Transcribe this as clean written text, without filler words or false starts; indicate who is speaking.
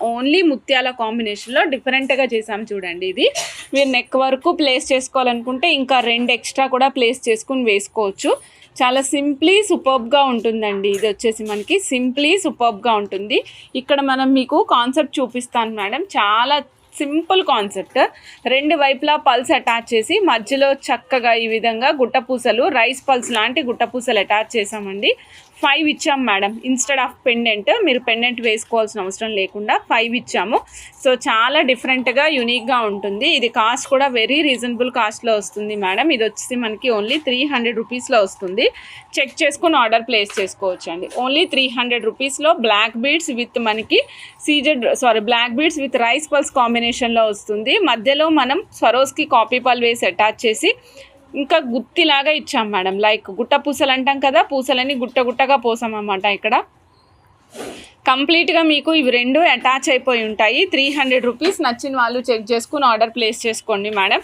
Speaker 1: Only ముత్యాల కాంబినేషన్లో డిఫరెంట్గా చేసాం చూడండి. ఇది మీరు నెక్ వరకు ప్లేస్ చేసుకోవాలనుకుంటే ఇంకా 2 ఎక్స్ట్రా కూడా ప్లేస్ చేసుకుని వేసుకోవచ్చు. చాలా సింప్లీ సూపర్బ్గా ఉంటుందండి. ఇది వచ్చేసి మనకి సింప్లీ సూపర్బ్గా ఉంటుంది. ఇక్కడ మనం మీకు కాన్సెప్ట్ చూపిస్తాను మేడం. చాలా సింపుల్ కాన్సెప్ట్. 2 వైపులా పల్స్ అటాచ్ చేసి మధ్యలో చక్కగా ఈ విధంగా గుట్టపూసలు, రైస్ పల్స్ లాంటి గుట్టపూసలు అటాచ్ చేసామండి. 5 ఇచ్చాము మేడం. ఇన్స్టెడ్ ఆఫ్ పెండెంట్ మీరు పెండెంట్ వేసుకోవాల్సిన అవసరం లేకుండా 5 ఇచ్చాము. సో చాలా డిఫరెంట్గా యూనిక్గా ఉంటుంది. ఇది కాస్ట్ కూడా వెరీ రీజనబుల్ కాస్ట్లో వస్తుంది మేడం. ఇది వచ్చేసి మనకి ఓన్లీ 300 రూపీస్లో వస్తుంది. చెక్ చేసుకుని ఆర్డర్ ప్లేస్ చేసుకోవచ్చు అండి. ఓన్లీ 300 రూపీస్లో బ్లాక్ బీడ్స్ విత్ మనకి black beads with rice pulse కాంబినేషన్లో వస్తుంది. మధ్యలో మనం స్వరోస్కి కాపీ పల్ వేసి అటాచ్ చేసి ఇంకా గుత్తిలాగా ఇచ్చాం మేడం. లైక్ గుట్ట పూసలు అంటాం కదా, పూసలని గుట్టగా పోసామన్నమాట. ఇక్కడ కంప్లీట్గా మీకు ఇవి 2 అటాచ్ అయిపోయి ఉంటాయి. 300 రూపీస్. నచ్చిన వాళ్ళు చెక్ చేసుకుని ఆర్డర్ ప్లేస్ చేసుకోండి మేడం.